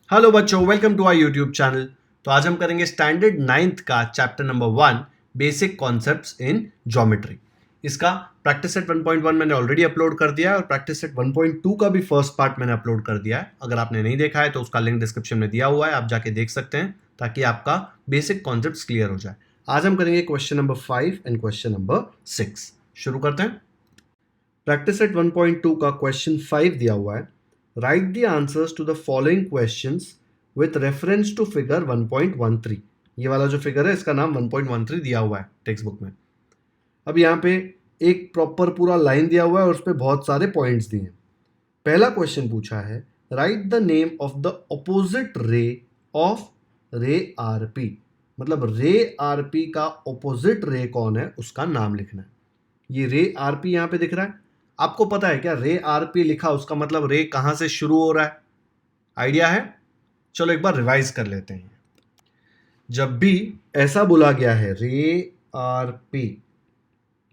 Hello बच्चों, welcome to our YouTube channel. तो आज हम करेंगे स्टैंडर्ड नाइन्थ का chapter number 1 basic concepts in geometry. इसका प्रैक्टिस सेट 1.1 मैंने ऑलरेडी अपलोड कर दिया है और प्रैक्टिस सेट 1.2 का भी फर्स्ट पार्ट मैंने अपलोड कर दिया है। अगर आपने नहीं देखा है तो उसका लिंक डिस्क्रिप्शन में दिया हुआ है, आप जाके देख सकते हैं ताकि आपका बेसिक कॉन्सेप्ट्स क्लियर हो जाए। आज हम करेंगे question number 5 and question number 6। शुरू करते हैं। प्रैक्टिस सेट 1.2 का क्वेश्चन 5 दिया हुआ है। Write the answers to the following questions with reference to figure 1.13। ये वाला जो फिगर है इसका नाम 1.13 दिया हुआ है टेक्स्ट बुक में। अब यहाँ पे एक प्रॉपर पूरा लाइन दिया हुआ है और उस पर बहुत सारे पॉइंट्स दिए हैं। पहला क्वेश्चन पूछा है, write the name of the opposite ray of ray R P. मतलब रे आर पी का ऑपोजिट रे कौन है उसका नाम लिखना है। ये रे आर पी यहाँ पे दिख रहा है। आपको पता है क्या रे आर पी लिखा उसका मतलब रे कहां से शुरू हो रहा है? आइडिया है? चलो एक बार रिवाइज कर लेते हैं। जब भी ऐसा बोला गया है रे आर पी,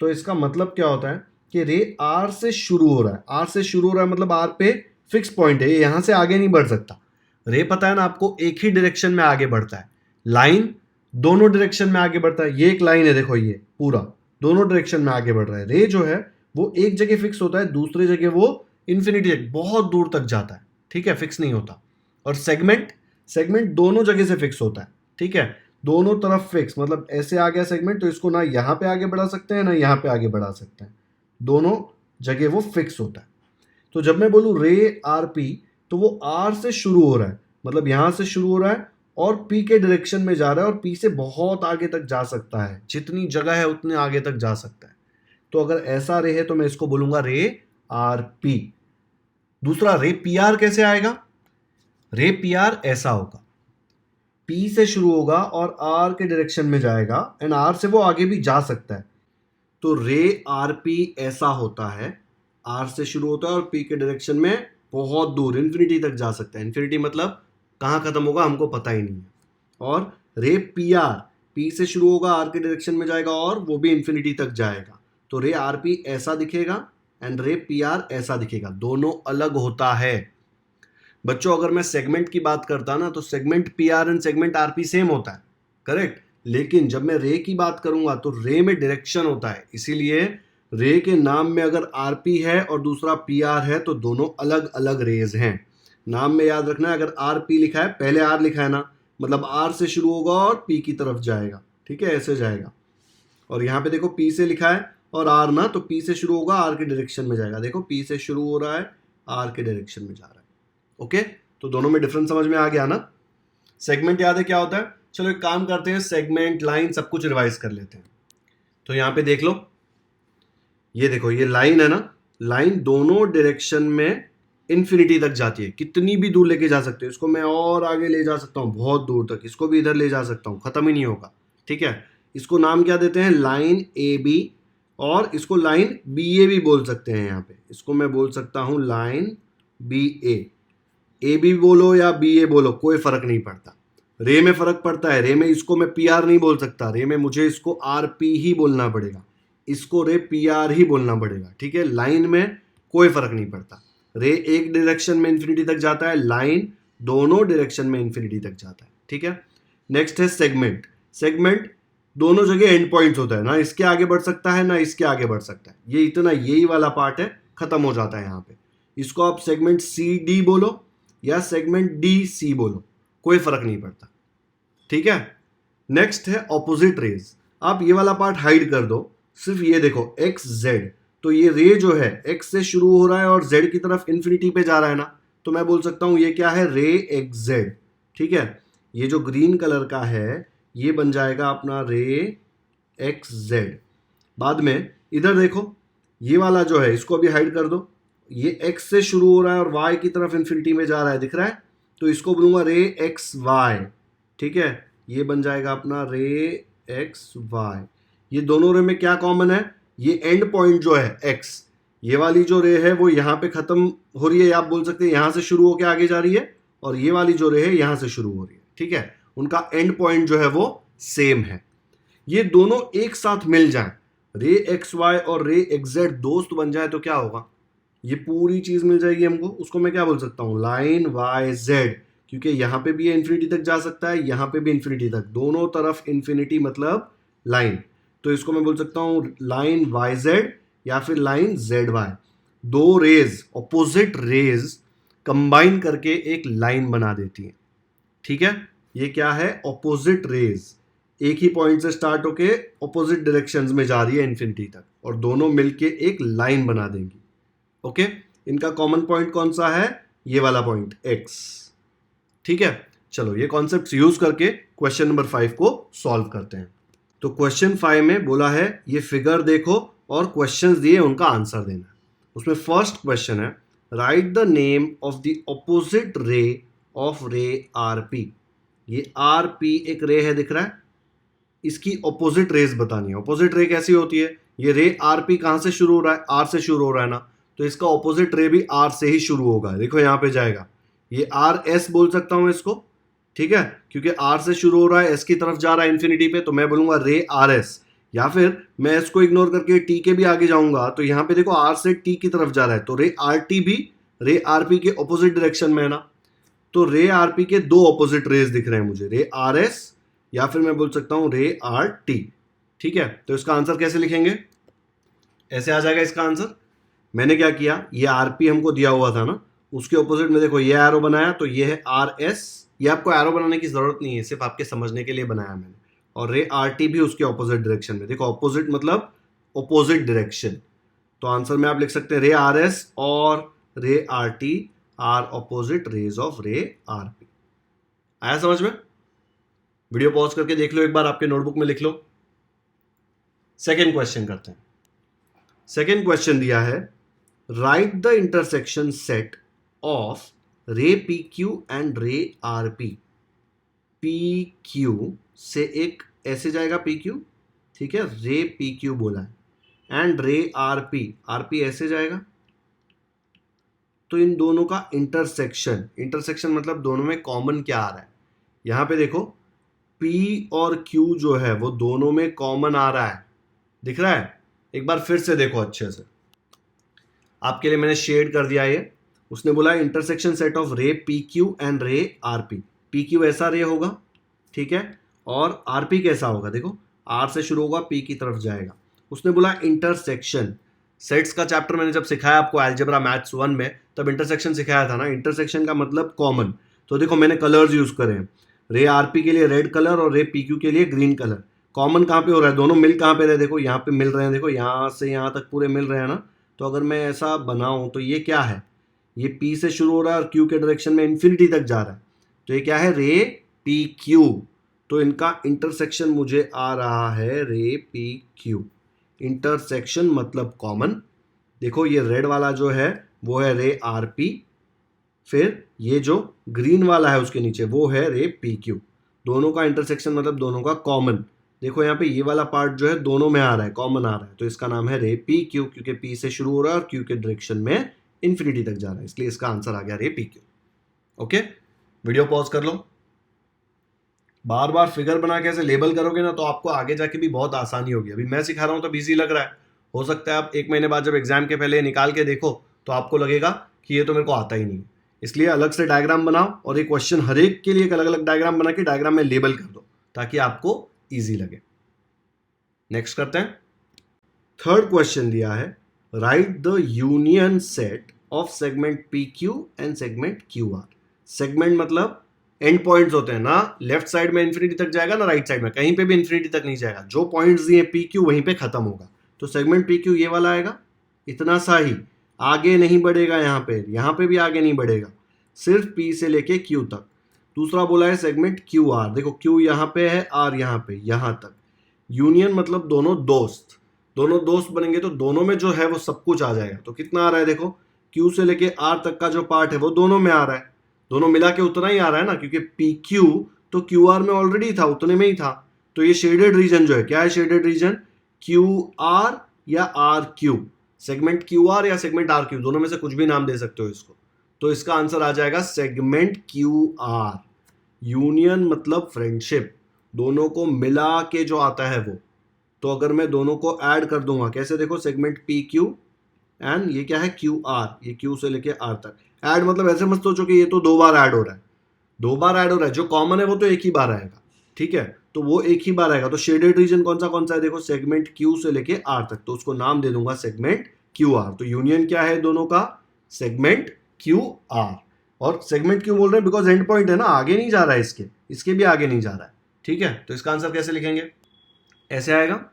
तो इसका मतलब क्या होता है कि रे आर से शुरू हो रहा है। आर से शुरू हो रहा है मतलब आर पे फिक्स पॉइंट है, ये यहां से आगे नहीं बढ़ सकता। रे पता है ना आपको, एक ही डायरेक्शन में आगे बढ़ता है। लाइन दोनों डायरेक्शन में आगे बढ़ता है। ये एक लाइन है, देखो ये पूरा दोनों डायरेक्शन में आगे बढ़ रहा है। रे जो है वो एक जगह फिक्स होता है, दूसरी जगह वो इन्फिनिटी तक बहुत दूर तक जाता है। ठीक है, फिक्स नहीं होता। और सेगमेंट सेगमेंट दोनों जगह से फिक्स होता है। ठीक है, दोनों तरफ फिक्स, मतलब ऐसे आ गया सेगमेंट तो इसको ना यहाँ पे आगे बढ़ा सकते हैं ना यहाँ पे आगे बढ़ा सकते हैं, दोनों जगह वो फिक्स होता है। तो जब मैं बोलूँ रे आर पी तो वो आर से शुरू हो रहा है, मतलब यहाँ से शुरू हो रहा है और पी के डायरेक्शन में जा रहा है और पी से बहुत आगे तक जा सकता है। जितनी जगह है उतने आगे तक जा सकता है। तो अगर ऐसा रे है तो मैं इसको बोलूंगा रे आर पी। दूसरा रे पी आर कैसे आएगा? रे पी आर ऐसा होगा, पी से शुरू होगा और आर के डायरेक्शन में जाएगा एंड आर से वो आगे भी जा सकता है। तो रे आर पी ऐसा होता है, आर से शुरू होता है और पी के डायरेक्शन में बहुत दूर इन्फिनिटी तक जा सकता है। इन्फिनिटी मतलब कहाँ खत्म होगा हमको पता ही नहीं है। और रे पी आर, पी से शुरू होगा आर के डायरेक्शन में जाएगा और वो भी इन्फिनिटी तक जाएगा। तो रे आर पी ऐसा दिखेगा एंड रे पी आर ऐसा दिखेगा, दोनों अलग होता है। बच्चों अगर मैं सेगमेंट की बात करता ना तो segment P R and segment R P same होता है, करेक्ट। लेकिन जब मैं रे की बात करूंगा तो रे में डायरेक्शन होता है, इसीलिए रे के नाम में अगर आर पी है और दूसरा पी आर है तो दोनों अलग अलग रेज हैं। नाम में याद रखना है, अगर आर पी लिखा है पहले आर लिखा है ना, मतलब आर से शुरू होगा और पी की तरफ जाएगा। ठीक है, ऐसे जाएगा। और यहाँ पे देखो पी से लिखा है और आर ना, तो पी से शुरू होगा आर के डायरेक्शन में जाएगा। देखो पी से शुरू हो रहा है, आर के डायरेक्शन में जा रहा है। ओके, तो दोनों में डिफरेंस समझ में आ गया ना। सेगमेंट याद है क्या होता है? चलो एक काम करते हैं, सेगमेंट लाइन सब कुछ रिवाइज कर लेते हैं। तो यहां पे देख लो, ये देखो ये लाइन है ना, लाइन दोनों डायरेक्शन में इन्फिनिटी तक जाती है। कितनी भी दूर लेके जा सकते हो इसको, मैं और आगे ले जा सकता हूँ बहुत दूर तक, इसको भी इधर ले जा सकता हूँ, खत्म ही नहीं होगा। ठीक है, इसको नाम क्या देते हैं? Line A B. और इसको लाइन बी ए भी बोल सकते हैं। यहाँ पे इसको मैं बोल सकता हूँ लाइन बी ए बी बोलो या बी ए बोलो, कोई फर्क नहीं पड़ता। रे में फर्क पड़ता है, रे में इसको मैं पी आर नहीं बोल सकता, रे में मुझे इसको आर पी ही बोलना पड़ेगा, इसको रे पी आर ही बोलना पड़ेगा। ठीक है, लाइन में कोई फर्क नहीं पड़ता। रे एक डायरेक्शन में इन्फिनिटी तक जाता है, लाइन दोनों डायरेक्शन में इन्फिनिटी तक जाता है। ठीक है, नेक्स्ट है सेगमेंट। सेगमेंट दोनों जगह एंड पॉइंट्स होता है, ना इसके आगे बढ़ सकता है ना इसके आगे बढ़ सकता है। ये इतना यही वाला पार्ट है, खत्म हो जाता है यहाँ पे। इसको आप सेगमेंट सी डी बोलो या सेगमेंट डी सी बोलो, कोई फर्क नहीं पड़ता। ठीक है, नेक्स्ट है ऑपोजिट रेज। आप ये वाला पार्ट हाइड कर दो, सिर्फ ये देखो एक्स जेड। तो ये रे जो है एक्स से शुरू हो रहा है और जेड की तरफ इन्फिनिटी पे जा रहा है ना, तो मैं बोल सकता हूं ये क्या है? रे एक्स जेड। ठीक है, ये जो ग्रीन कलर का है ये बन जाएगा अपना रे एक्स जेड। बाद में इधर देखो, ये वाला जो है इसको भी हाइड कर दो। ये x से शुरू हो रहा है और y की तरफ इन्फिनिटी में जा रहा है, दिख रहा है, तो इसको बोलूंगा रे एक्स वाई। ठीक है, ये बन जाएगा अपना रे एक्स वाई। ये दोनों रे में क्या कॉमन है? ये एंड पॉइंट जो है x, ये वाली जो रे है वो यहाँ पे खत्म हो रही है, आप बोल सकते हैं यहाँ से शुरू होकर आगे जा रही है, और ये वाली जो रे है यहाँ से शुरू हो रही है। ठीक है, उनका एंड पॉइंट जो है वो सेम है। ये दोनों एक साथ मिल जाए, रे एक्स वाई और रे एक्स जेड दोस्त बन जाए तो क्या होगा? ये पूरी चीज मिल जाएगी हमको, उसको मैं क्या बोल सकता हूँ? Line Y Z. क्योंकि यहाँ पे भी ये इन्फिनिटी तक जा सकता है, यहाँ पे भी इन्फिनिटी तक, दोनों तरफ इन्फिनिटी मतलब लाइन। तो इसको मैं बोल सकता हूँ लाइन वाई जेड या फिर लाइन जेड वाई। दो रेज, ऑपोजिट रेज कंबाइन करके एक लाइन बना देती है। ठीक है, ये क्या है, ऑपोजिट रेज एक ही पॉइंट से स्टार्ट होके ऑपोजिट डायरेक्शंस में जा रही है इन्फिनिटी तक, और दोनों मिलके एक लाइन बना देंगी। ओके, इनका कॉमन पॉइंट कौन सा है, ये वाला पॉइंट x। ठीक है, चलो ये कॉन्सेप्ट्स यूज करके क्वेश्चन नंबर 5 को सॉल्व करते हैं। तो क्वेश्चन 5 में बोला है ये फिगर देखो और क्वेश्चंस दिए उनका आंसर देना। उसमें फर्स्ट क्वेश्चन है write the name of the opposite ray of ray R P. ये आर पी एक रे है, दिख रहा है, इसकी ऑपोजिट रेज बतानी है। ऑपोजिट रे कैसी होती है, ये रे आर पी कहां से शुरू हो रहा है, आर से शुरू हो रहा है ना, तो इसका ऑपोजिट रे भी आर से ही शुरू होगा। देखो यहां पे जाएगा, ये आर एस बोल सकता हूं इसको, ठीक है, क्योंकि आर से शुरू हो रहा है, एस की तरफ जा रहा है इन्फिनिटी पे, तो मैं बोलूंगा रे आर एस। या फिर मैं इसको इग्नोर करके टी के भी आगे जाऊंगा, तो यहां पे देखो आर से टी की तरफ जा रहा है, तो रे आर टी भी रे आर पी के ऑपोजिट डायरेक्शन में है ना। तो रे आर पी के दो ऑपोजिट रेज दिख रहे हैं मुझे, रे आर एस या फिर मैं बोल सकता हूं रे आर टी। ठीक है, तो इसका आंसर कैसे लिखेंगे, ऐसे आ जाएगा इसका आंसर। मैंने क्या किया, ये आर पी हमको दिया हुआ था ना, उसके ऑपोजिट में देखो ये एरो बनाया, तो ये है आर एस। ये आपको एरो बनाने की जरूरत नहीं है, सिर्फ आपके समझने के लिए बनाया मैंने। और रे आर टी भी उसके ऑपोजिट डायरेक्शन में, देखो ऑपोजिट मतलब ऑपोजिट डायरेक्शन। तो आंसर में आप लिख सकते हैं रे आर एस और ray R T are opposite rays of ray R P. आया समझ में? वीडियो पॉज करके देख लो एक बार, आपके नोटबुक में लिख लो। सेकेंड क्वेश्चन करते हैं। सेकेंड क्वेश्चन दिया है write the intersection set of रे पी क्यू एंड रे आर पी। पी क्यू से एक ऐसे जाएगा पी क्यू, ठीक है, रे पी क्यू बोला है, एंड रे आर पी ऐसे जाएगा। तो इन दोनों का इंटरसेक्शन, इंटरसेक्शन मतलब दोनों में कॉमन क्या आ रहा है। यहां पे देखो P और Q जो है वो दोनों में कॉमन आ रहा है, दिख रहा है। एक बार फिर से देखो अच्छे से, आपके लिए मैंने शेड कर दिया ये। उसने बोला इंटरसेक्शन सेट ऑफ रे पी क्यू एंड रे आर पी। पी क्यू ऐसा रे होगा, ठीक है, और आर पी कैसा होगा, देखो आर से शुरू होगा पी की तरफ जाएगा। उसने बोला इंटरसेक्शन, सेट्स का चैप्टर मैंने जब सिखाया आपको अलजेब्रा मैथ्स 1 में, तब इंटरसेक्शन सिखाया था ना। इंटरसेक्शन का मतलब कॉमन। तो देखो मैंने कलर्स यूज करे हैं, रे आर पी के लिए रेड कलर और रे पी क्यू के लिए ग्रीन कलर। कॉमन कहाँ पे हो रहा है, दोनों मिल कहाँ पे रहे, देखो यहाँ पे मिल रहे हैं, देखो यहाँ से यहाँ तक पूरे मिल रहे हैं ना। तो अगर मैं ऐसा बनाऊं तो ये क्या है, ये पी से शुरू हो रहा है और क्यू के डायरेक्शन में इन्फिनिटी तक जा रहा है, तो ये क्या है, रे पी क्यू। तो इनका इंटरसेक्शन मुझे आ रहा है रे पी क्यू। इंटरसेक्शन मतलब कॉमन। देखो ये रेड वाला जो है वो है रे आर पी, फिर ये जो ग्रीन वाला है उसके नीचे वो है रे पी क्यू। दोनों का इंटरसेक्शन मतलब दोनों का कॉमन। देखो यहाँ पे ये वाला पार्ट जो है दोनों में आ रहा है, कॉमन आ रहा है, तो इसका नाम है रे पी क्यू, क्योंकि पी से शुरू हो रहा है और क्यू के डायरेक्शन में इन्फिनिटी तक जा रहा है, इसलिए इसका आंसर आ गया रे P Q. Okay, video pause कर लो। बार बार फिगर बना के ऐसे लेबल करोगे ना तो आपको आगे जाके भी बहुत आसानी होगी। अभी मैं सिखा रहा हूँ तो इजी लग रहा है, हो सकता है आप 1 महीने बाद जब एग्जाम के पहले निकाल के देखो तो आपको लगेगा कि ये तो मेरे को आता ही नहीं। इसलिए अलग से डायग्राम बनाओ और एक क्वेश्चन हर एक के लिए एक अलग अलग डायग्राम बना के डायग्राम में लेबल कर दो ताकि आपको ईजी लगे। नेक्स्ट करते हैं। थर्ड क्वेश्चन दिया है write the union set of segment P Q and segment Q are. Segment मतलब एंड पॉइंट्स होते हैं ना, लेफ्ट साइड में इन्फिनिटी तक जाएगा ना, राइट साइड में कहीं पे भी इन्फिनिटी तक नहीं जाएगा। जो पॉइंट्स दिए पी क्यू वहीं पे खत्म होगा। तो सेगमेंट पी क्यू ये वाला आएगा, इतना सा ही, आगे नहीं बढ़ेगा, यहाँ पे भी आगे नहीं बढ़ेगा, सिर्फ पी से लेके क्यू तक। दूसरा बोला है सेगमेंट क्यू आर, देखो क्यू यहाँ पे है, आर यहाँ पे, यहाँ तक। यूनियन मतलब दोनों दोस्त, दोनों दोस्त बनेंगे तो दोनों में जो है वो सब कुछ आ जाएगा। तो कितना आ रहा है, देखो क्यू से लेके आर तक का जो पार्ट है वो दोनों में आ रहा है, दोनों मिला के उतना ही आ रहा है ना, क्योंकि पी क्यू तो क्यू आर में ऑलरेडी था, उतने में ही था। तो ये शेडेड रीजन जो है, क्या है शेडेड रीजन, क्यू आर या R Q, segment Q R या सेगमेंट आर क्यू, दोनों में से कुछ भी नाम दे सकते हो इसको। तो इसका आंसर आ जाएगा सेगमेंट क्यू आर। यूनियन मतलब फ्रेंडशिप, दोनों को मिला के जो आता है वो। तो अगर मैं दोनों को ऐड कर दूंगा, कैसे, देखो सेगमेंट पी क्यू एंड ये क्या है क्यू आर, ये क्यू से लेके आर तक। ऐड मतलब ऐसे मत सोचो कि ये तो 2 बार ऐड हो रहा है, दो बार ऐड हो रहा है, जो कॉमन है वो तो एक ही बार आएगा, ठीक है, तो वो एक ही बार आएगा। तो शेडेड रीजन कौन सा है, देखो सेगमेंट क्यू से लेके आर तक, तो उसको नाम दे दूंगा सेगमेंट क्यू आर। तो यूनियन क्या है दोनों का, सेगमेंट क्यू आर। और सेगमेंट क्यों बोल रहे हैं, बिकॉज एंड पॉइंट है ना, आगे नहीं जा रहा है, इसके भी आगे नहीं जा रहा है, ठीक है। तो इसका आंसर कैसे लिखेंगे, ऐसे आएगा,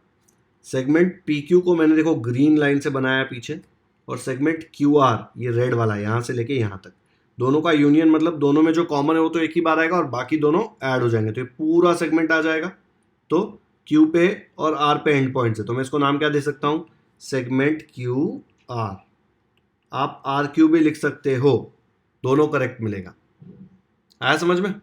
सेगमेंट पी क्यू को मैंने देखो ग्रीन लाइन से बनाया पीछे, और सेगमेंट क्यू आर ये रेड वाला है, यहां से लेके यहां तक, दोनों का यूनियन मतलब दोनों में जो कॉमन है वो तो एक ही बार आएगा और बाकी दोनों ऐड हो जाएंगे, तो ये पूरा सेगमेंट आ जाएगा। तो क्यू पे और आर पे एंड पॉइंट है, तो मैं इसको नाम क्या दे सकता हूं, सेगमेंट क्यू आर। आप आर क्यू भी लिख सकते हो, दोनों करेक्ट मिलेगा। आया समझ में?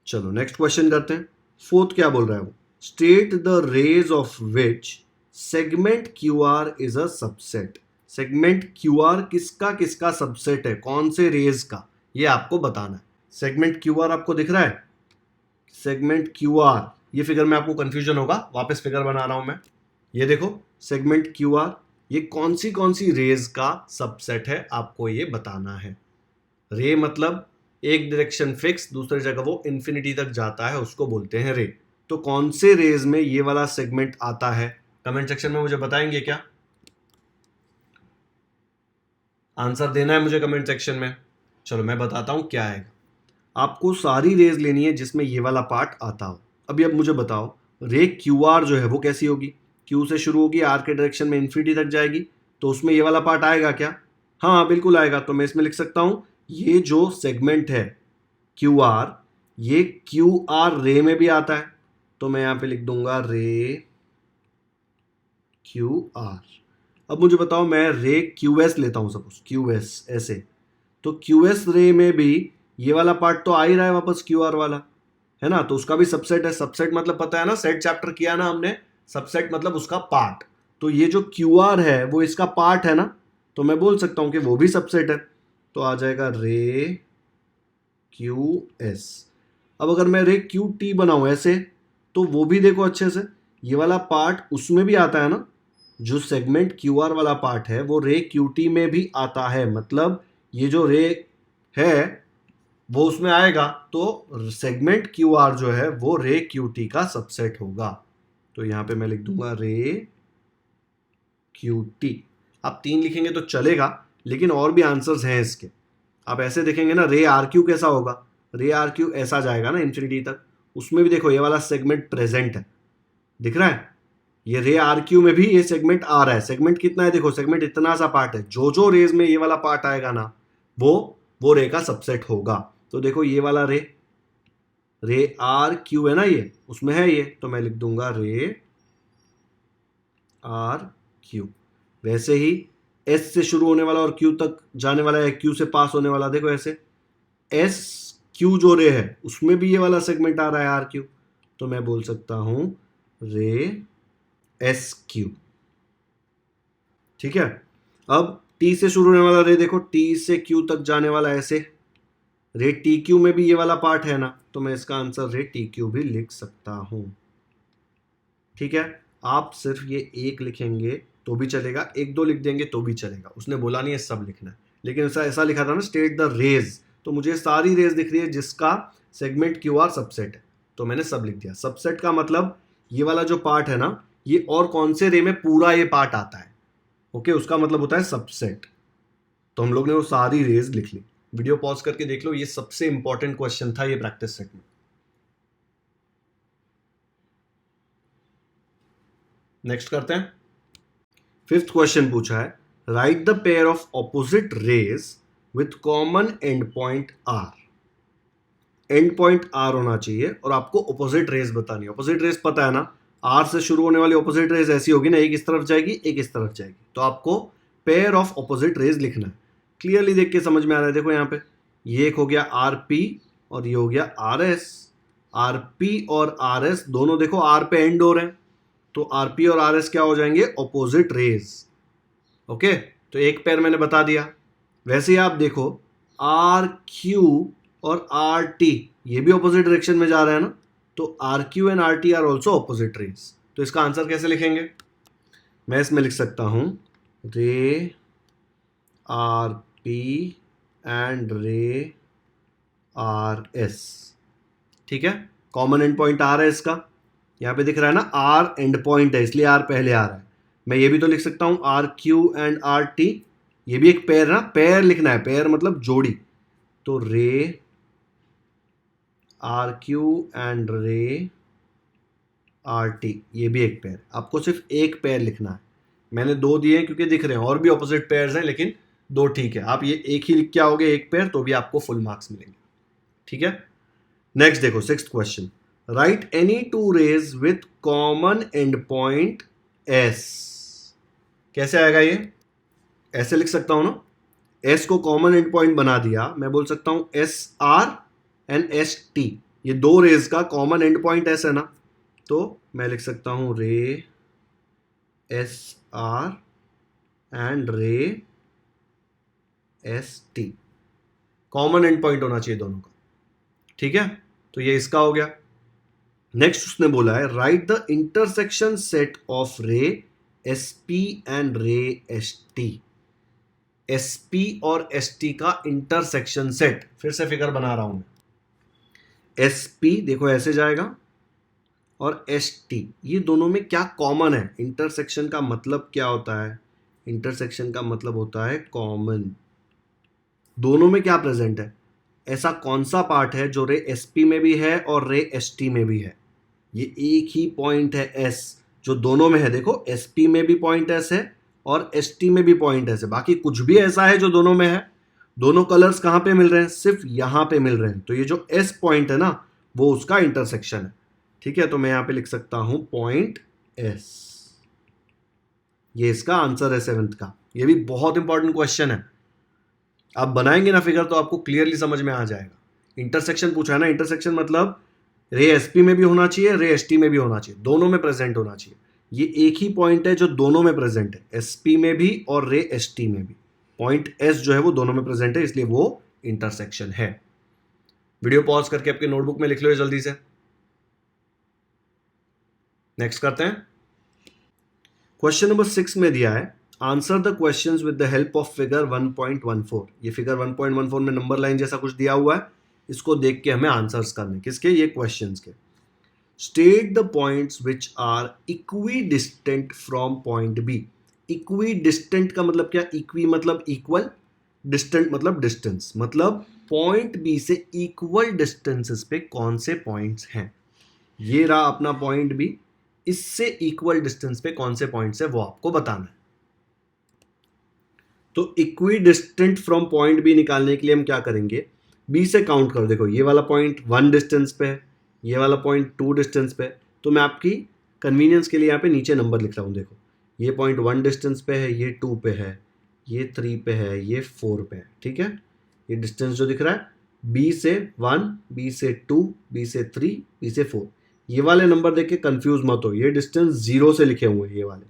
चलो नेक्स्ट क्वेश्चन करते हैं। फोर्थ क्या बोल रहा है वो, state the rays of which segment Q R is a subset. Segment Q R किसका किसका सबसेट है, कौन से रेज का, ये आपको बताना है। सेगमेंट क्यू आर आपको दिख रहा है, सेगमेंट क्यू आर, ये फिगर में आपको कंफ्यूजन होगा, वापस फिगर बना रहा हूं मैं। ये देखो सेगमेंट क्यू आर, ये कौन सी रेज का सबसेट है, आपको ये बताना है। रे मतलब एक डायरेक्शन फिक्स, दूसरी जगह वो इंफिनिटी तक जाता है, उसको बोलते हैं रे। तो कौन से रेज में ये वाला सेगमेंट आता है, कमेंट सेक्शन में मुझे बताएंगे क्या, आंसर देना है मुझे कमेंट सेक्शन में। चलो मैं बताता हूं क्या है। आपको सारी रेज लेनी है जिसमें ये वाला पार्ट आता हो। अभी अब मुझे बताओ, रे क्यू आर जो है वो कैसी होगी, क्यू से शुरू होगी, आर के डायरेक्शन में इन्फिनिटी तक जाएगी, तो उसमें ये वाला पार्ट आएगा क्या, हाँ बिल्कुल आएगा। तो मैं इसमें लिख सकता हूं, ये जो सेगमेंट है क्यू आर, ये क्यू आर रे में भी आता है, तो मैं यहां पे लिख दूंगा रे क्यू आर। अब मुझे बताओ, मैं रे क्यू एस लेता हूं, सपोज क्यू एस ऐसे, तो क्यू एस रे में भी ये वाला पार्ट तो आ ही रहा है वापस, क्यू आर वाला है ना, तो उसका भी सबसेट है। सबसेट मतलब पता है ना, सेट चैप्टर किया ना हमने, सबसेट मतलब उसका पार्ट। तो ये जो क्यू आर है वो इसका पार्ट है ना, तो मैं बोल सकता हूं कि वो भी सबसेट है, तो आ जाएगा रे क्यू एस। अब अगर मैं रे क्यू टी बनाऊं ऐसे, तो वो भी देखो अच्छे से, ये वाला पार्ट उसमें भी आता है ना, जो सेगमेंट क्यू आर वाला पार्ट है वो रे क्यू टी में भी आता है, मतलब ये जो रे है वो उसमें आएगा, तो सेगमेंट क्यू आर जो है वो रे क्यू टी का सबसेट होगा। तो यहां पे मैं लिख दूंगा रे क्यू टी। आप 3 लिखेंगे तो चलेगा, लेकिन और भी आंसर्स हैं इसके। आप ऐसे देखेंगे ना, रे आर क्यू कैसा होगा, रे आर क्यू ऐसा जाएगा ना इन्फिनिटी तक, उसमें भी देखो ये वाला सेगमेंट प्रेजेंट है, दिख रहा है, ये रे आर क्यू में भी ये सेगमेंट आ रहा है। सेगमेंट कितना है, देखो सेगमेंट इतना सा पार्ट है, जो जो रेज में ये वाला पार्ट आएगा ना, वो रे का सबसेट होगा। तो देखो ये वाला रे आर क्यू है ना, ये उसमें है ये, तो मैं लिख दूंगा रे आर क्यू। वैसे ही एस से शुरू होने वाला और क्यू तक जाने वाला है, क्यू से पास होने वाला, देखो ऐसे एस क्यू जो रे है उसमें भी ये वाला सेगमेंट आ रहा है आर क्यू, तो मैं बोल सकता हूं रे एस क्यू, ठीक है। अब टी से शुरू होने वाला रे देखो, टी से क्यू तक जाने वाला ऐसे, रे टी क्यू में भी ये वाला पार्ट है ना, तो मैं इसका आंसर रे टी क्यू भी लिख सकता हूं, ठीक है। आप सिर्फ ये एक लिखेंगे तो भी चलेगा, एक दो लिख देंगे तो भी चलेगा, उसने बोला नहीं है सब लिखना है, लेकिन ऐसा ऐसा लिखा था ना, स्टेट द रेज, तो मुझे सारी रेज दिख रही है जिसका सेगमेंट क्यू आर सबसेट है, तो मैंने सब लिख दिया। सबसेट का मतलब ये वाला जो पार्ट है ना, ये और कौन से रे में पूरा ये पार्ट आता है, ओके, उसका मतलब होता है सबसेट। तो हम लोग ने वो सारी रेज लिख ली। वीडियो पॉज करके देख लो, ये सबसे इंपॉर्टेंट क्वेश्चन था ये प्रैक्टिस सेट में। नेक्स्ट करते हैं। फिफ्थ क्वेश्चन पूछा है, write the pair of opposite rays with common end point R. End point R होना चाहिए और आपको ऑपोजिट रेज बतानी है। ऑपोजिट रेज पता है ना, आर से शुरू होने वाली ऑपोजिट रेज ऐसी होगी ना, एक इस तरफ जाएगी एक इस तरफ जाएगी, तो आपको पेयर ऑफ ऑपोजिट रेज लिखना है। क्लियरली देख के समझ में आ रहा है, देखो यहाँ पे ये एक हो गया आर पी और ये हो गया आर एस। आर पी और आर एस दोनों देखो आर पे एंड हो रहे हैं, तो आर पी और आर एस क्या हो जाएंगे, ऑपोजिट रेज, ओके। तो एक पेयर मैंने बता दिया। वैसे ही आप देखो आर क्यू और आर टी ये भी ऑपोजिट डायरेक्शन में जा रहे हैं ना, तो R Q and R T are also opposite rays. तो इसका आंसर कैसे लिखेंगे, मैं इसमें लिख सकता हूं रे आर पी एंड रे आर एस, ठीक है। कॉमन एंड पॉइंट आर है इसका, यहाँ पे दिख रहा है ना, आर एंड पॉइंट है इसलिए आर पहले आ रहा है। मैं ये भी तो लिख सकता हूँ R Q and R T, ये भी एक पेयर ना, पेयर लिखना है, पेयर मतलब जोड़ी। तो रे आर क्यू एंड रे आर टी, ये भी एक पेयर। आपको सिर्फ एक पेयर लिखना है, मैंने दो दिए हैं क्योंकि दिख रहे हैं, और भी ऑपोजिट पेयर्स हैं लेकिन दो ठीक है। आप ये एक ही लिख के आओगे एक पेयर, तो भी आपको फुल मार्क्स मिलेंगे, ठीक है। नेक्स्ट देखो, sixth question, write any two rays with common end point S. कैसे आएगा ये? ऐसे लिख सकता हूं ना, एस को कॉमन एंड पॉइंट बना दिया, मैं बोल सकता हूं S R and S T, ये दो रेज का कॉमन एंड पॉइंट एस है ना, तो मैं लिख सकता हूं रे एस आर एंड रे S T. Common end point होना चाहिए दोनों का, ठीक है। तो ये इसका हो गया। नेक्स्ट उसने बोला है write the intersection set of रे एस पी एंड रे एस टी। एस पी और एस टी का इंटरसेक्शन सेट, फिर से फिगर बना रहा हूं मैं। एस पी देखो ऐसे जाएगा, और एस टी, ये दोनों में क्या कॉमन है? इंटरसेक्शन का मतलब क्या होता है? इंटरसेक्शन का मतलब होता है कॉमन। दोनों में क्या प्रेजेंट है? ऐसा कौन सा पार्ट है जो रे एस पी में भी है और रे एस टी में भी है? ये एक ही पॉइंट है एस, जो दोनों में है। देखो एस पी में भी पॉइंट एस है और एस टी में भी पॉइंट एस है, बाकी कुछ भी ऐसा है जो दोनों में है। दोनों कलर्स कहाँ पे मिल रहे हैं? सिर्फ यहाँ पे मिल रहे हैं। तो ये जो एस पॉइंट है ना, वो उसका इंटरसेक्शन है, ठीक है। तो मैं यहाँ पे लिख सकता हूं पॉइंट एस। ये इसका आंसर है सेवेंथ का। ये भी बहुत इंपॉर्टेंट क्वेश्चन है, आप बनाएंगे ना फिगर तो आपको क्लियरली समझ में आ जाएगा। इंटरसेक्शन पूछा है ना, इंटरसेक्शन मतलब रे एसपी में भी होना चाहिए, रे एसटी में भी होना चाहिए, दोनों में प्रेजेंट होना चाहिए। ये एक ही पॉइंट है जो दोनों में प्रेजेंट है, एसपी में भी और रे एसटी में भी। पॉइंट एस जो है वो दोनों में प्रेजेंट है, इसलिए वो इंटरसेक्शन है। वीडियो पॉज करके आपके नोटबुक में लिख लो जल्दी से। नेक्स्ट करते हैं। क्वेश्चन नंबर 6 में दिया है answer the questions with the help of figure 1.14। ये फिगर 1.14 में नंबर लाइन जैसा कुछ दिया हुआ है, इसको देख के हमें आंसर्स करने, किसके? ये क्वेश्चंस के। State the points which are equidistant from point B. Equidistant का मतलब क्या? इक्वी मतलब इक्वल, डिस्टेंट मतलब डिस्टेंस, मतलब पॉइंट बी से इक्वल डिस्टेंसेस पे कौन से पॉइंट्स हैं। ये रहा अपना पॉइंट बी, इससे इक्वल डिस्टेंस पे कौन से पॉइंट्स है वो आपको बताना है। तो equidistant from point B निकालने के लिए हम क्या करेंगे? बी से काउंट करो। देखो ये वाला पॉइंट 1 डिस्टेंस पे है, ये वाला पॉइंट 2 डिस्टेंस पे है, तो मैं आपकी कन्वीनियंस के लिए यहाँ पे नीचे नंबर लिख रहा हूँ। देखो ये पॉइंट 1 डिस्टेंस पे है, ये 2 पे है, ये 3 पे है, ये 4 पे है, ठीक है। ये डिस्टेंस जो दिख रहा है बी से 1, बी से 2, बी से 3, बी से 4। ये वाले नंबर देख के कंफ्यूज मत हो, ये डिस्टेंस 0 से लिखे हुए हैं ये वाले,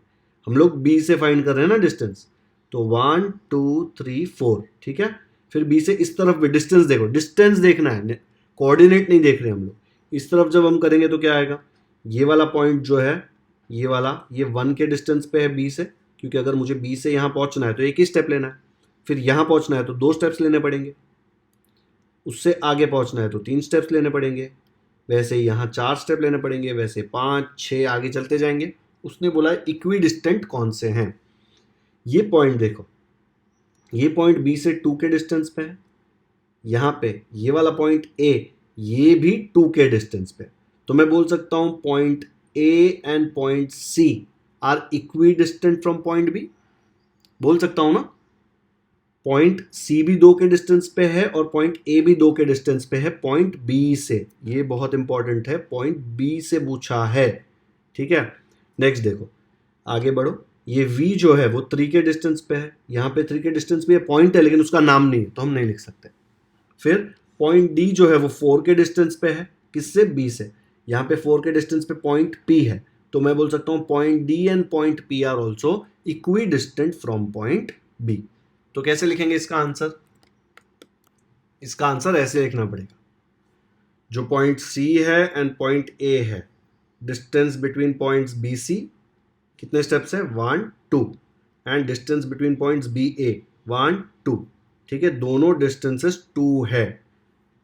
हम लोग बी से फाइंड कर रहे हैं ना डिस्टेंस। तो 1 2 3 4, ठीक है। फिर बी से इस तरफ भी डिस्टेंस देखो, डिस्टेंस देखना है, कोऑर्डिनेट नहीं देख रहे हम लोग। इस तरफ जब हम करेंगे तो क्या आएगा? ये वाला पॉइंट जो है ये वाला, ये 1 के डिस्टेंस पे है बी से, क्योंकि अगर मुझे बी से यहाँ पहुँचना है तो एक ही स्टेप लेना है, फिर यहाँ पहुँचना है तो 2 स्टेप्स लेने पड़ेंगे, उससे आगे पहुँचना है तो 3 स्टेप्स लेने पड़ेंगे, वैसे ही यहाँ 4 स्टेप लेने पड़ेंगे, वैसे 5 6 आगे चलते जाएंगे। उसने बोला है इक्वी डिस्टेंट कौन से हैं। ये पॉइंट देखो, ये पॉइंट बी से 2 के डिस्टेंस पे है, यहाँ पे ये वाला पॉइंट ए, ये भी 2 के डिस्टेंस पे। तो मैं बोल सकता हूँ point A and point C are equidistant from point B. बोल सकता हूँ ना, पॉइंट सी भी 2 के डिस्टेंस पे है और पॉइंट ए भी 2 के डिस्टेंस पे है पॉइंट बी से। ये बहुत इंपॉर्टेंट है, पॉइंट बी से पूछा है, ठीक है। नेक्स्ट देखो, आगे बढ़ो। ये v जो है वो 3 के डिस्टेंस पे है, यहाँ पे 3 के डिस्टेंस पे पॉइंट है लेकिन उसका नाम नहीं है तो हम नहीं लिख सकते। फिर पॉइंट d जो है वो 4 के डिस्टेंस पे है, किससे? b से। यहाँ पे 4 के डिस्टेंस पे पॉइंट p है, तो मैं बोल सकता हूँ point d and point p are also equidistant from point b। तो कैसे लिखेंगे इसका आंसर? इसका आंसर ऐसे लिखना पड़ेगा, जो पॉइंट c है एंड पॉइंट a है, distance between points B C कितने स्टेप्स है? 1 2, and distance between points B A 1 2, ठीक है। दोनों डिस्टेंसेस 2 है,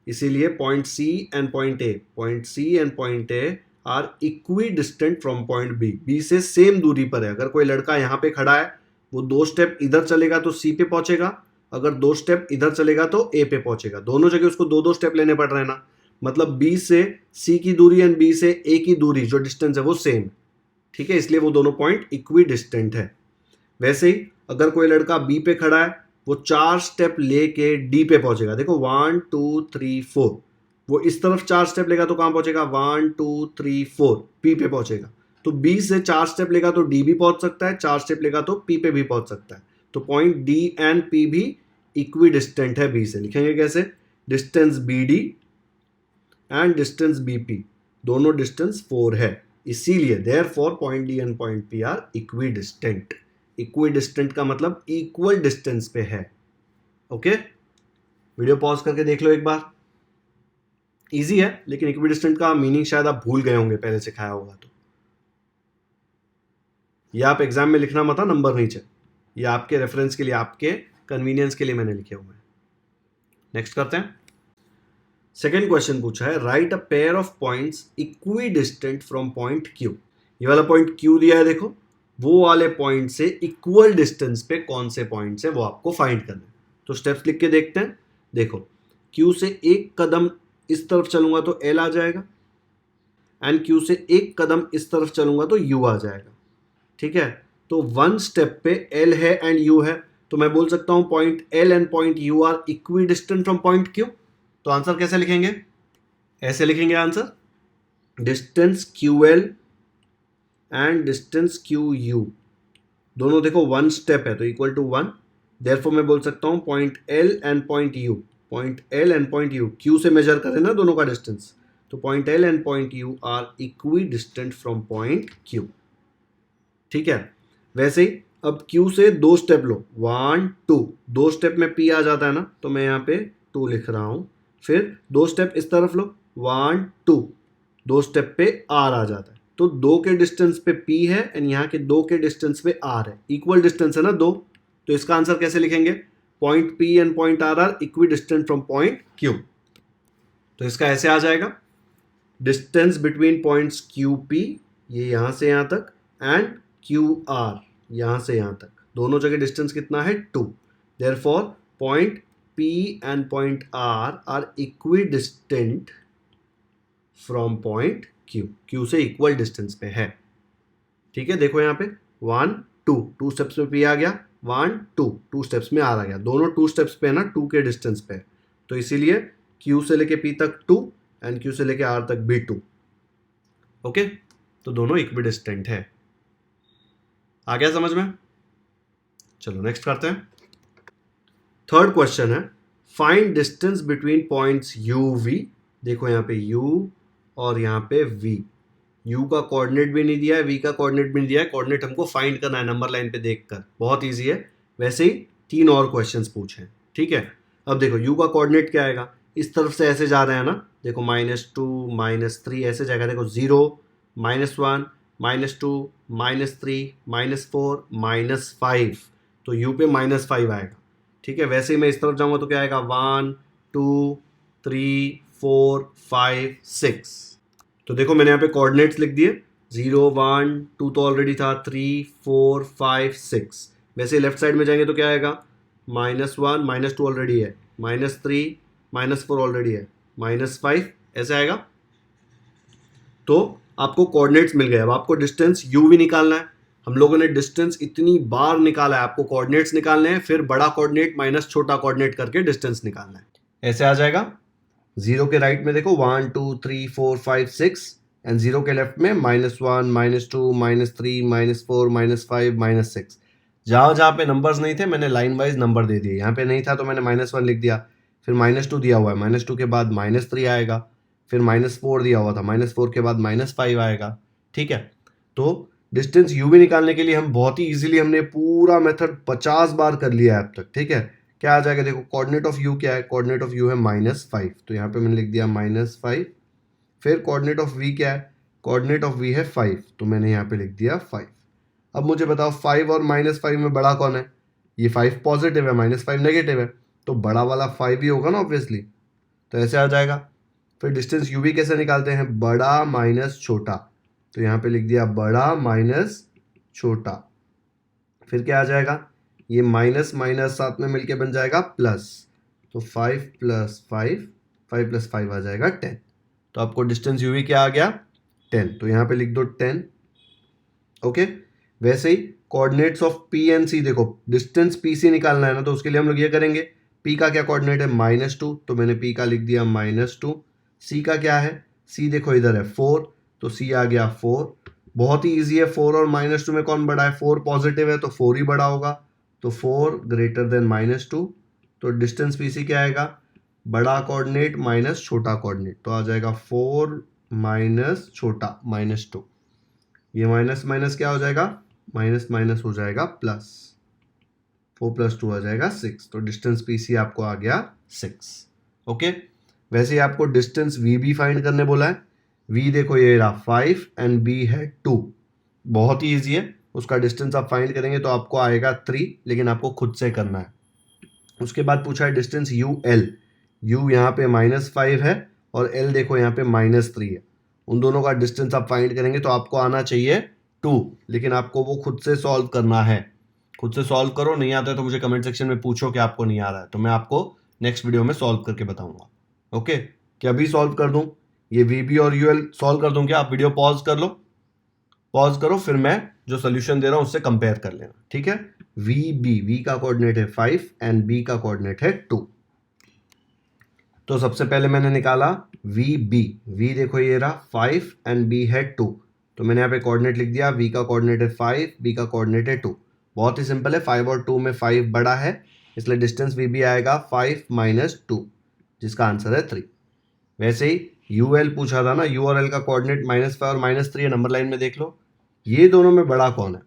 इसीलिए point C and point A are equidistant from point B, B से सेम दूरी पर है। अगर कोई लड़का यहाँ पे खड़ा है, वो 2 स्टेप इधर चलेगा तो सी पे पहुंचेगा, अगर 2 स्टेप इधर चलेगा तो ए पे पहुंचेगा। दोनों जगह उसको 2-2 स्टेप लेने पड़ रहे हैं ना, मतलब बी से सी की दूरी एंड बी से ए की दूरी जो डिस्टेंस है वो सेम, ठीक है, इसलिए वो दोनों पॉइंट इक्वी डिस्टेंट है। वैसे ही अगर कोई लड़का बी पे खड़ा है, वो 4 स्टेप लेके डी पे पहुंचेगा। देखो 1 2 3 4, वो इस तरफ 4 स्टेप लेगा तो कहां पहुंचेगा, 1 2 3 4 पी पे पहुंचेगा। तो बी से 4 स्टेप लेगा तो डी भी पहुंच सकता है, 4 स्टेप लेगा तो पी पे भी पहुंच सकता है। तो पॉइंट डी एंड पी भी इक्वी डिस्टेंट है बी से। लिखेंगे कैसे, distance B D and distance B P, दोनों डिस्टेंस 4 है, इसीलिए therefore point D and point P are equidistant. Equidistant का मतलब इक्वल डिस्टेंस पे है। ओके, वीडियो पॉज करके देख लो एक बार, इजी है, लेकिन इक्वी डिस्टेंट का मीनिंग शायद आप भूल गए होंगे, पहले सिखाया होगा तो। ये आप एग्जाम में लिखना मत, नंबर नीचे, ये आपके रेफरेंस के लिए, आपके कन्वीनियंस के लिए मैंने लिखे हुए हैं। नेक्स्ट करते हैं। सेकेंड क्वेश्चन पूछा है, right a pair of points equi distant from point Q. ये वाला पॉइंट क्यू दिया है, देखो वो वाले पॉइंट से इक्वल डिस्टेंस पे कौन से पॉइंट्स है वो आपको फाइंड करना है। तो स्टेप्स लिख के देखते हैं। देखो क्यू से एक कदम इस तरफ चलूंगा तो एल आ जाएगा, एंड क्यू से एक कदम इस तरफ चलूंगा तो यू आ जाएगा, ठीक है। तो 1 स्टेप पे एल है एंड यू है, तो मैं बोल सकता हूं point L and point U are equidistant from point Q. तो आंसर कैसे लिखेंगे, ऐसे लिखेंगे answer, distance Q L and distance Q U, दोनों देखो 1 स्टेप है तो इक्वल टू 1, देयरफॉर मैं बोल सकता हूं point L and point U, point L and point U, Q से मेजर करें ना दोनों का डिस्टेंस, तो point L and point U are equidistant from point Q, ठीक है। वैसे ही अब क्यू से 2 स्टेप लो, 1 2, 2 स्टेप में पी आ जाता है ना, तो मैं यहाँ पे 2 लिख रहा हूं, फिर 2 स्टेप इस तरफ लो, 1 2, 2 स्टेप पे आर आ जाता है, तो 2 के डिस्टेंस पे P है एंड यहाँ के 2 के डिस्टेंस पे R है, इक्वल डिस्टेंस है ना 2, तो इसका आंसर कैसे लिखेंगे, point P and point R are equidistant from point Q। तो इसका ऐसे आ जाएगा, डिस्टेंस बिटवीन पॉइंट्स QP, ये यहाँ से यहाँ तक, एंड QR, यहाँ से यहाँ तक, दोनों जगह डिस्टेंस कितना है 2, therefore point P and point R are equidistant from point Q, Q से इक्वल डिस्टेंस पे है, ठीक है। देखो यहाँ पे 1 2, 2 स्टेप्स में पी आ गया, 1 2, 2 स्टेप्स में आर आ गया, दोनों 2 स्टेप्स पे है ना, 2 के डिस्टेंस पे, तो इसीलिए क्यू से लेके पी तक 2 एंड क्यू से लेके आर तक भी 2, ओके। तो दोनों इक्वी डिस्टेंट है, आ गया समझ में। चलो नेक्स्ट करते हैं। थर्ड क्वेश्चन है, find distance between points U V. देखो यहाँ पे यू और यहाँ पे v, u का कोऑर्डिनेट भी नहीं दिया है, v का कोऑर्डिनेट भी नहीं दिया है, कोऑर्डिनेट हमको फाइंड करना है नंबर लाइन पे देखकर, बहुत इजी है। वैसे ही 3 और क्वेश्चंस पूछे हैं, ठीक है। अब देखो u का कोऑर्डिनेट क्या आएगा, इस तरफ से ऐसे जा रहे हैं ना, देखो -2 -3 ऐसे जाएगा, देखो 0 -1 -2 -3 -4 -5, तो u पे -5 आएगा, ठीक है। वैसे ही मैं इस तरफ जाऊंगा तो क्या आएगा, 1 2 3 4 5 6, तो देखो मैंने यहाँ पे कोऑर्डिनेट्स लिख दिए, 0 1 2 तो ऑलरेडी था, 3 4 5 6। वैसे लेफ्ट साइड में जाएंगे तो क्या आएगा, -1 -2 ऑलरेडी है, -3 -4 ऑलरेडी है, -5 ऐसे आएगा। तो आपको कोऑर्डिनेट्स मिल गए, अब आपको डिस्टेंस u भी निकालना है। हम लोगों ने डिस्टेंस इतनी बार निकाला है, आपको कोऑर्डिनेट्स निकालने हैं, फिर बड़ा कोऑर्डिनेट माइनस छोटा कोऑर्डिनेट करके डिस्टेंस निकालना है। ऐसे आ जाएगा, 0 के राइट में देखो 1 2 3 4 5 6 एंड 0 के लेफ्ट में -1 -2 -3 -4 -5 -6। जहाँ जहाँ पे नंबर्स नहीं थे मैंने लाइन वाइज नंबर दे दिए, यहाँ पे नहीं था तो मैंने -1 लिख दिया, फिर -2 दिया हुआ है, -2 के बाद -3 आएगा, फिर -4 दिया हुआ था, -4 के बाद -5 आएगा, ठीक है। तो डिस्टेंस u भी निकालने के लिए हम बहुत ही इजीली हमने पूरा मेथड 50 बार कर लिया है अब तक, ठीक है। क्या आ जाएगा, देखो कोऑर्डिनेट ऑफ u क्या है, कोऑर्डिनेट ऑफ u है -5, तो यहाँ पे मैंने लिख दिया -5, फिर कोऑर्डिनेट ऑफ v क्या है, कोऑर्डिनेट ऑफ v है 5, तो मैंने यहाँ पे लिख दिया 5। अब मुझे बताओ 5 और -5 में बड़ा कौन है, ये 5 पॉजिटिव है, -5 नेगेटिव है, तो बड़ा वाला 5 ही होगा ना ऑब्वियसली। तो ऐसे आ जाएगा। फिर डिस्टेंस यू भी कैसे निकालते हैं, बड़ा माइनस छोटा, तो यहाँ पे लिख दिया बड़ा माइनस छोटा। फिर क्या आ जाएगा, ये माइनस माइनस साथ में मिलके बन जाएगा प्लस, तो 5 + 5, 5 + 5 आ जाएगा 10। तो आपको डिस्टेंस यू भी क्या आ गया, 10, तो यहाँ पे लिख दो 10। ओके, वैसे ही कोऑर्डिनेट्स ऑफ पी एंड सी, देखो डिस्टेंस पी सी निकालना है ना, तो उसके लिए हम लोग ये करेंगे, पी का क्या कोऑर्डिनेट है -2, तो मैंने पी का लिख दिया -2। सी का क्या है, सी देखो इधर है 4, तो सी आ गया 4। बहुत ही इजी है, 4 और -2 में कौन बड़ा है, 4 पॉजिटिव है तो 4 ही बड़ा होगा, तो 4 ग्रेटर देन -2। तो डिस्टेंस पी सी क्या आएगा, बड़ा कोऑर्डिनेट माइनस छोटा कोऑर्डिनेट, तो आ जाएगा 4 माइनस छोटा -2। ये माइनस माइनस क्या हो जाएगा, माइनस माइनस हो जाएगा प्लस, 4 + 2 आ जाएगा 6। तो डिस्टेंस पी सी आपको आ गया 6। ओके, वैसे ही आपको डिस्टेंस वी भी फाइंड करने बोला है। वी देखो ये रहा 5 एंड बी है 2, बहुत ही ईजी है। उसका डिस्टेंस आप फाइंड करेंगे तो आपको आएगा 3, लेकिन आपको खुद से करना है। उसके बाद पूछा है डिस्टेंस यू एल, यू यहाँ पे -5 है और एल देखो यहाँ पे -3 है। उन दोनों का डिस्टेंस आप फाइंड करेंगे तो आपको आना चाहिए 2, लेकिन आपको वो खुद से सॉल्व करना है। खुद से सॉल्व करो, नहीं आता है तो मुझे कमेंट सेक्शन में पूछो कि आपको नहीं आ रहा है, तो मैं आपको नेक्स्ट वीडियो में सॉल्व करके बताऊंगा। ओके, कि अभी सॉल्व कर दूं, ये वी बी और यू एल सॉल्व कर दूं क्या, आप वीडियो पॉज कर लो, पॉज करो, फिर मैं जो सोल्यूशन दे रहा हूं उससे कंपेयर कर लेना, ठीक है। वी बी, वी का कोऑर्डिनेट है 5 एंड बी का कोऑर्डिनेट है 2। तो सबसे पहले मैंने निकाला वी बी, वी देखो ये रहा 5 एंड बी है 2, तो मैंने यहाँ पे कोऑर्डिनेट लिख दिया, वी का कोऑर्डिनेट है 5, बी का कोऑर्डिनेट है 2। बहुत ही सिंपल है, 5 और 2 में 5 बड़ा है, इसलिए डिस्टेंस वी बी आएगा 5 - 2, जिसका आंसर है 3। वैसे ही यू एल पूछा था ना, यू और एल का कोऑर्डिनेट -5 और -3 है, नंबर लाइन में देख लो। ये दोनों में बड़ा कौन है,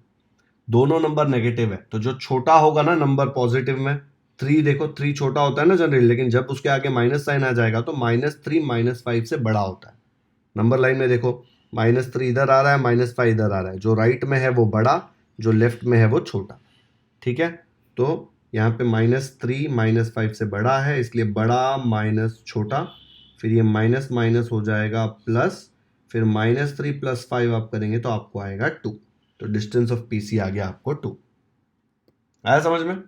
दोनों नंबर नेगेटिव है, तो जो छोटा होगा ना नंबर पॉजिटिव में, 3 देखो 3 छोटा होता है ना जनरली, लेकिन जब उसके आगे माइनस साइन आ जाएगा तो -3 -5 से बड़ा होता है। नंबर लाइन में देखो -3 इधर आ रहा है, -5 इधर आ रहा है, जो राइट में है वो बड़ा, जो लेफ्ट में है वो छोटा, ठीक है। तो यहाँ पे -3 -5 से बड़ा है, इसलिए बड़ा माइनस छोटा, फिर ये माइनस माइनस हो जाएगा प्लस, फिर -3 + 5 आप करेंगे तो आपको आएगा 2। तो डिस्टेंस ऑफ पी सी आ गया आपको 2। आया समझ में,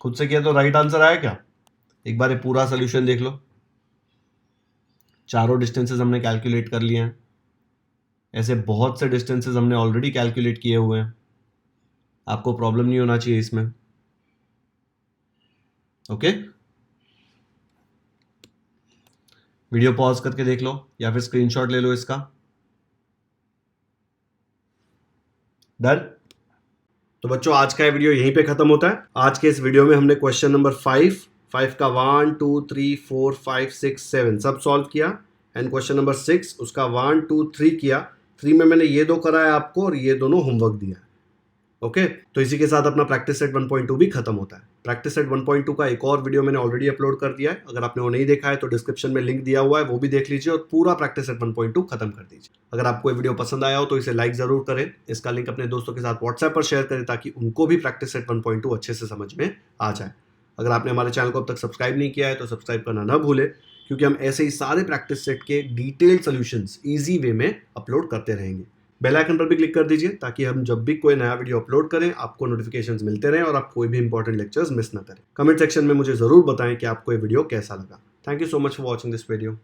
खुद से किया तो राइट आंसर आया क्या। एक बार ये पूरा सोल्यूशन देख लो, चारों डिस्टेंसेस हमने कैलकुलेट कर लिए हैं, ऐसे बहुत से डिस्टेंसेस हमने ऑलरेडी कैलकुलेट किए हुए हैं, आपको प्रॉब्लम नहीं होना चाहिए इसमें। ओके, वीडियो पॉज करके देख लो या फिर स्क्रीनशॉट ले लो इसका। डन। तो बच्चों आज का ये वीडियो यहीं पे खत्म होता है। आज के इस वीडियो में हमने क्वेश्चन नंबर 5 का 1 2 3 4 5 6 7 सब सॉल्व किया, एंड क्वेश्चन नंबर 6 उसका 1 2 3 किया। 3 में मैंने ये दो कराया आपको और ये दोनों होमवर्क दिया। ओके, तो इसी के साथ अपना प्रैक्टिस सेट 1.2 भी खत्म होता है। प्रैक्टिस सेट 1.2 का एक और वीडियो मैंने ऑलरेडी अपलोड कर दिया है, अगर आपने वो नहीं देखा है तो डिस्क्रिप्शन में लिंक दिया हुआ है, वो भी देख लीजिए और पूरा प्रैक्टिस सेट 1.2 खत्म कर दीजिए। अगर आपको ये वीडियो पसंद आया हो तो इसे लाइक जरूर करें, इसका लिंक अपने दोस्तों के साथ व्हाट्सएप पर शेयर करें ताकि उनको भी प्रैक्टिस सेट 1.2 अच्छे से समझ में आ जाए। अगर आपने हमारे चैनल को अब तक सब्सक्राइब नहीं किया है तो सब्सक्राइब करना ना भूले, क्योंकि हम ऐसे ही सारे प्रैक्टिस सेट के डिटेल्ड सॉल्यूशंस इजी वे में अपलोड करते रहेंगे। बेल आइकन पर भी क्लिक कर दीजिए ताकि हम जब भी कोई नया वीडियो अपलोड करें आपको नोटिफिकेशंस मिलते रहें और आप कोई भी इंपॉर्टेंट लेक्चर्स मिस ना करें। कमेंट सेक्शन में मुझे जरूर बताएं कि आपको ये वीडियो कैसा लगा। Thank you so much for watching this video.